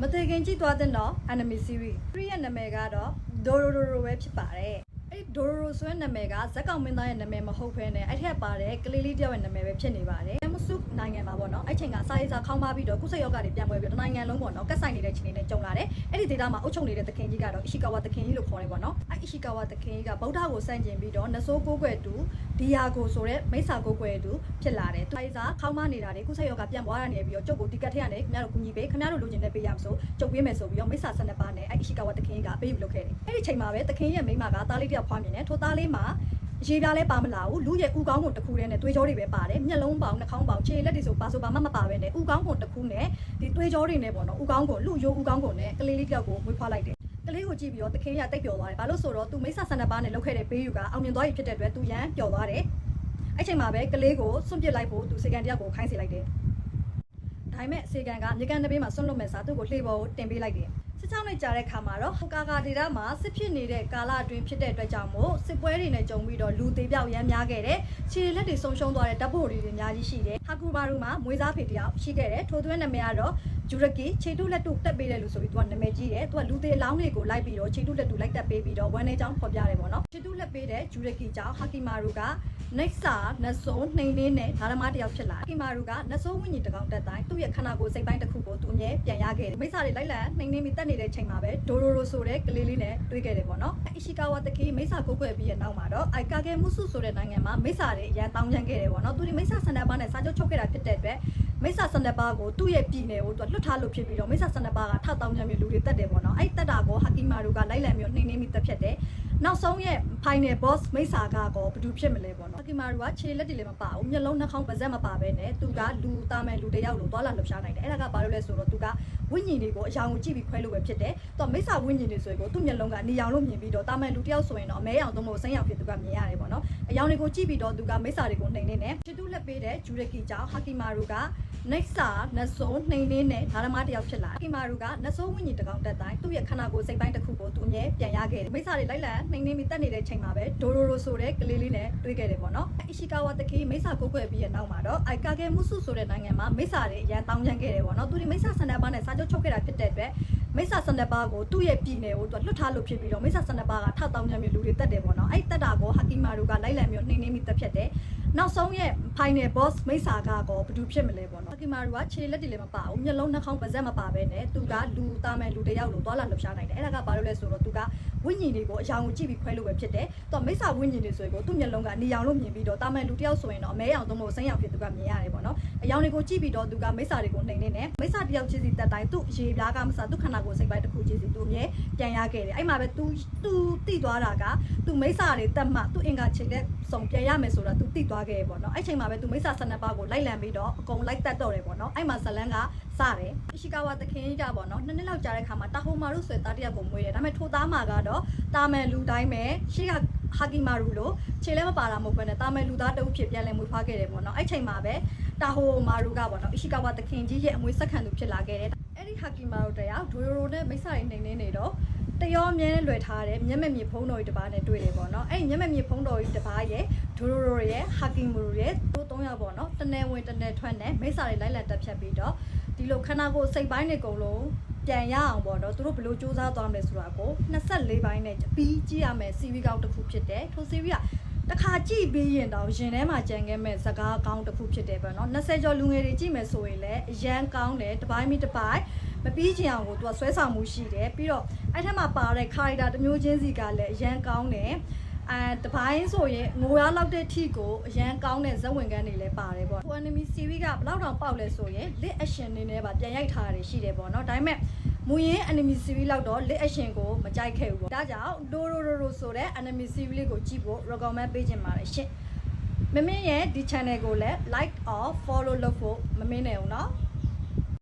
မသိခင်ကြည့်သွားတဲ့တော့ anime series 3ရဲ့နာမည်ကတော့ Dororo ပဲဖြစ်ပါတယ်အဲ့ Dororo ဆိုတဲ့နာမည်ကဇက်ကောင်မင်းသားရဲ့နာမည်မဟုတ်ဘဲနဲ့အဲ့ထက်ပါတဲ့ကလေးလေးတယောက်ရဲ့နာမည်ပဲဖြစ်နေပါတယ်မဆုနိုင်ငံမှာပေါ့နော်အဲ့ချိန်ကစာရေးစာခေါင်းပါပြီးတော့ကုသယောဂတွေပြန်ပွဲပြီးတော့နိုင်ငံလုံးပေါ့နော်ကတ်ဆိုင်နေတဲ့ချိန်တွေနဲ့ကြုံလာတယ်အဲ့ဒီဒေသမှာအုပ်ချုပ်နေတဲ့သခင်ကြီးကတော့ Ishikawa သခင်ကြီးလို့ခေါ်တယ်ပေါ့နော်အဲ့ Ishikawa သခင်ကြီးကဗုဒ္ဓကိုစန့်ကျင်ပြီးတော့နဆိုးကိုးကွယ်သူဒီယာကိုဆိုတဲ့မိစ္ဆာကိုးကွယ်သူဖြစ်လာတယ်စာရေးစာခေါင်းပါနေတာတွေကုသယောဂပြန်ပွားတာနေပြီးတော့ကျုပ်ကိုဒီကတ်ထက်ကနေခင်ဗျားတို့ကူညီပေးခင်ဗျားတို့လိုချင်တဲ့ပေးရမစို့ကျုပ်ပေးမယ်ဆိုပြီးတော့မိစ္ဆာ12ပါးနဲ့အဲ့ Ishikawa သခင်ကြီးကပေးယူလုပ်ခဲ့တယ်အဲ့ဒီချိန်မှာပဲသခင်ရဲ့မိန်းမကသားလေးတယောက်ဖွားမြင်တယ်ထိုသားလေးမှာရေပြားလဲပါမလာဘူးလူရဲ့ဥကောင်းကုန်တစ်ခုတည်းနဲ့သွေးကြောတွေပဲပါတယ်မျက်လုံးပေါင်နှာခေါင်းပေါင်ခြေလက်တွေဆိုပါဆိုပါမပါပဲနဲ့ဥကောင်းကုန်တစ်ခုနဲ့ဒီသွေးကြောတွေနဲ့ပေါ့နော်ဥကောင်းကုန်လူရိုးဥကောင်းကုန်နဲ့ကလေးလေးတယောက်ကိုမွေးဖွားလိုက်တယ်ကလေးကိုကြည့်ပြီးတော့သခင်ရတိတ်ပျော်သွားတယ်ဘာလို့ဆိုတော့သူမိစ္ဆာ12ပါးနဲ့လုပ်ခဲ့တဲ့ဘေးယူကအောင်မြင်သွားပြီဖြစ်တဲ့အတွက်သူရန်ပျော်သွားတယ်အဲ့ချိန်မှာပဲကလေးကိုစွန့်ပစ်လိုက်ဖို့သူစေကန်တယောက်ကိုခိုင်းစေလိုက်တယ်ဒါပေမဲ့စေကန်ကမြေကန်တစ်ပေးမှာစွန့်လွတ်မဲ့စာသူ့ကိုလှေပေါ်တင်ပေးလိုက်တယ်စစ်ကြောင်းနဲ့ကြားတဲ့ခါမှာတော့ကာကာဒေတာမှာစစ်ဖြစ်နေတဲ့ကာလအတွင်းဖြစ်တဲ့အတွက်ကြောင့်မို့စစ်ပွဲတွေနဲ့ကြုံပြီးတော့လူသေးပြောက်ရမ်းများခဲ့တယ်ခြေလက်တွေဆုံးရှုံးသွားတဲ့တပ်ဖို့တွေအများကြီးရှိတယ်ဟာကူဘာရူမှာမွေးစားဖေတယောက်ရှိခဲ့တယ်ထို့သွင်းနာမည်ကတော့ဂျူရကီခြေတုလက်တုတက်ပေးတယ်လို့ဆိုပြီးသူကနာမည်ကြီးတယ်သူကလူသေးအလောင်းတွေကိုလိုက်ပြီးတော့ခြေတုလက်တုလိုက်တက်ပေးပြီးတော့ဝမ်းနေချောင်းဖော်ပြတယ်ပေါ့နော်ခြေတုလက်ပေးတဲ့ဂျူရကီကြောင့်ဟာကီမာရူကနိတ်စာနဆိုးနှိမ်နှင်းနဲ့ဓာရမတယောက်ဖြစ်လာကီမာရူကနဆိုးဝိညာဉ်တကောင်တက်တိုင်းသူ့ရဲ့ခန္ဓာကိုယ်စိတ်ပိုင်းတစ်ခုကိုသူအမြဲပြန်ရခဲ့တယ်မိစ္ဆာတွေလိုက်လံနှိမ်နှင်းပြီးတက်နေတဲ့ချိန်မှာပဲဒိုရိုရိုဆိုတဲ့ကလေးလေးနဲ့တွေ့ခဲ့တယ်ပေါ့နော်အီရှီကာဝါတကီမိစ္ဆာကိုကွယ်ပြီးရဲ့နောက်မှာတော့အိုင်ကာကဲမှုစုဆိုတဲ့နိုင်ငံမှာမိစ္ဆာတွေအရန်တောင်းချမ်းခဲ့တယ်ပေါ့နော်သူဒီမိစ္ဆာစန္ဒပါနဲ့စာချုပ်ချုပ်ခဲ့တာဖြစ်တဲ့အတွက်မိစ္ဆာစန္ဒပါကိုသူ့ရဲ့ပြည်နယ်ကိုသူလွတ်ထားလို့ဖြစ်ပြီးတော့မိစ္ဆာစန္ဒပါကထောက်တောင်းချမ်းမျိုးလူတွေတက်တယ်ပေါ့နော်အဲ့တက်တာကိုဟာကီမာရူကလိုက်လံမျိုးနှိမ်နှင်းပြီးတက်ဖြစ်တယ်နောက်ဆုံးရဲ့ final boss မိစ္ဆာကတော့ဘယ်သူဖြစ်မလဲပေါ့နော်ဟာကီမာရူကခြေလက်တွေလည်းမပါဘူးမျက်လုံးနှာခေါင်းပါးစပ်မပါဘဲနဲ့သူကလူသားမဲ့လူတယောက်လိုသွားလာလှုပ်ရှားနိုင်တယ်အဲ့ဒါကဘာလို့လဲဆိုတော့သူကဝိညာဉ်တွေကိုအယောင်ကိုကြည့်ပြီးခွဲလို့ပဲဖြစ်တယ်သူကမိစ္ဆာဝိညာဉ်တွေဆိုရင်ကိုသူ့မျက်လုံးကနေရောင်လို့မြင်ပြီးတော့တာမန်လူတယောက်ဆိုရင်တော့အမဲရောင်သုံးလို့စိမ်းရောင်ဖြစ်သူကမြင်ရတယ်ပေါ့နော်အယောင်တွေကိုကြည့်ပြီးတော့သူကမိစ္ဆာတွေကိုနှိမ်နေတယ်ချစ်တူလက်ပေးတဲ့ဂျူရကီကြောင့်ဟာကီမာရူကနိတ်စာနဆိုးနှိမ်နှင်းနဲ့ဓာရမတယောက်ဖြစ်လာကီမာရူကနဆိုးဝိညာဉ်တကောင်တက်တိုင်းသူ့ရဲ့ခန္ဓာကိုယ်စိတ်ပိုင်းတစ်ခုကိုသူအမြဲပြန်ရခဲ့တယ်မိစ္ဆာတွေလိုက်လံနှိမ်နှင်းပြီးတက်နေတဲ့ချိန်မှာပဲဒိုရိုရိုဆိုတဲ့ကလေးလေးနဲ့တွေ့ခဲ့တယ်ပေါ့နော်အီရှီကာဝါတကီမိစ္ဆာကိုကွယ်ပြီးရဲ့နောက်မှာတော့အိုင်ကာကဲမှုစုဆိုတဲ့နိုင်ငံမှာမိစ္ဆာတွေအရန်တောင်းချမ်းခဲ့တယ်ပေါ့နော်သူဒီမိစ္ဆာစန္ဒပါနဲ့စာချုပ်ချုပ်ခဲ့တာဖြစ်တဲ့အတွက်မိစ္ဆာစန္ဒပါကိုသူ့ရဲ့ပြည်နယ်ကိုသူလွတ်ထားလို့ဖြစ်ပြီးတော့မိစ္ဆာစန္ဒပါကထောက်တောင်းချမ်းမျိုးလူတွေတက်တယ်ပေါ့နော်အဲ့တက်တာကိုဟာကီမာရူကလိုက်လံမျိုးနှိမ်နှင်းပြီးတက်ဖြစ်တယ်နောက်ဆုံးရဲ့ final boss မိစ္ဆာကတော့ဘယ်သူဖြစ်မလဲပေါ့နော်ဟာကီမာရူကခြေလက်တွေလည်းမပါဘူးမျက်လုံးနှာခေါင်းပါးစပ်မပါဘဲနဲ့သူကလူသားမဲ့လူတယောက်လိုသွားလာလှုပ်ရှားနိုင်တယ်အဲ့ဒါကဘာလို့လဲဆိုတော့သူကဝိညာဉ်တွေကိုအယောင်ကိုကြည့်ပြီးခွဲလို့ပဲဖြစ်တယ်သူကမိစ္ဆာဝိညာဉ်တွေဆိုရင်ကိုသူ့မျက်လုံးကနေရောင်လို့မြင်ပြီးတော့တာမန်လူတယောက်ဆိုရင်တော့အမဲရောင်သုံးလို့စိမ်းရောင်ဖြစ်သူကမြင်ရတယ်ပေါ့နော်အယောင်တွေကိုကြည့်ပြီးတော့သူကမိစ္ဆာတွေကိုနှိမ်နေတယ်မိစ္ဆာတယောက်ချင်းစီတက်တိုင်းသူ့ရေပြားကမစားသူ့ခန္ဓာကိုယ်စိတ်ပိုင်းတစ်ခုချင်းစီသူအမြဲပြန်ရခဲ့တယ်အဲ့မှာပဲသူတိသွားတာကသူမိစ္ဆာတွေတက်မှသူ့အင်္ဂါချိန်တဲ့စုံပြန်ရမယ်ဆိုတော့သူတိသွားခဲ့ပေါ့နော်အဲ့ချိန်မှာပဲသူမိစ္ဆာ12ပါးကိုလိုက်လံပြီးတော့အကုန်လိုက်တက်တော့တယ်ပေါ့နော်အဲ့မှာဇလန်းကစတယ်အီရှီကာဝါသခင်ကြီးကပေါ့နော်2နှစ်လောက်ကြာတဲ့ခါမှာတာဟိုမာရုဆိုတဲ့တားတယောက်ကိုမွေးတယ်ဒါပေမဲ့ထိုသားမှာကတော့တာမန်လူတိုင်းပဲရှေ့ကဟာကီမာရူလို့ခြေလည်းမပါတာမဟုတ်ဘဲနဲ့တာမန်လူသားတအုပ်ဖြစ်ပြန်လဲမွေးဖွားခဲ့တယ်ပေါ့နော်အဲ့ချိန်မှာပဲတာဟိုမာရူကပေါ့နော်အီရှီကာဝါသခင်ကြီးရဲ့အမွေဆက်ခံသူဖြစ်လာခဲ့တယ်အဲ့ဒီဟာကီမာရူတရားဒိုရိုရိုနဲ့မိစ္ဆာတွေနှိမ်နေတော့တရောမြဲလွယ်ထားတယ်မျက်မမြင်ဖုံးတော်ကြီးတစ်ပါးနဲ့တွေ့တယ်ပေါ့နော်အဲ့မျက်မမြင်ဖုံးတော်ကြီးတစ်ပါးရဲ့ဒိုရိုရိုရဲ့ဟာကီမာရူရဲ့တို့3ယောက်ပေါ့နော်တနယ်ဝင်တနယ်ထွက်နဲ့မိစ္ဆာတွေလိုက်လက်တက်ဖြတ်ပြီးတော့ဒီလိုခန္ဓာကိုယ်စိတ်ပိုင်းတွေအကုန်လုံးပြန်ရအောင်ပေါ့နော်သူတို့ဘယ်လိုစူးစမ်းသွားမလဲဆိုတာကို24ပိုင်းနဲ့ပြီးကြည့်ရမယ်စီရီကောင်းတစ်ခုဖြစ်တယ်ထိုစီရီကတခါကြည့်ပြီးရင်တော့ရင်ထဲမှာကြံခဲ့မဲ့စကားကောင်းတစ်ခုဖြစ်တယ်ပေါ့နော်20ကျော်လူငယ်တွေကြည့်မယ်ဆိုရင်လည်းအရန်ကောင်းတယ်တစ်ပိုင်းမိတစ်ပိုင်းမပြီးချင်အောင်ကိုသူကဆွဲဆောင်မှုရှိတယ်ပြီးတော့အဲ့ထက်မှာပါတဲ့ character တစ်မျိုးချင်းစီကလည်းအရန်ကောင်းတယ်တပိုင်းဆိုရင်ငိုရလောက်တဲ့ ထိကိုအရန်ကောင်းတဲ့ဇက်ဝင်ကန်းတွေလည်းပါတယ်ပေါ့။ anime series ကဘယ်လောက်တောင်ပေါက်လဲဆိုရင် lit action နေနဲ့ပါပြန်ရိုက်ထားတာရှိတယ်ပေါ့နော်။ဒါပေမဲ့မူရင်း anime series လောက်တော့ lit action ကိုမကြိုက်ခဲ့ဘူးပေါ့။ဒါကြောင့် Dororo ဆိုတဲ့ anime series လေးကိုကြည့်ဖို့ recommend ပေးချင်ပါတယ်ရှင်။မမင်းရဲ့ဒီ channel ကိုလည်း like or follow လုပ်ဖို့မမင်းနဲ့ဦးနော်။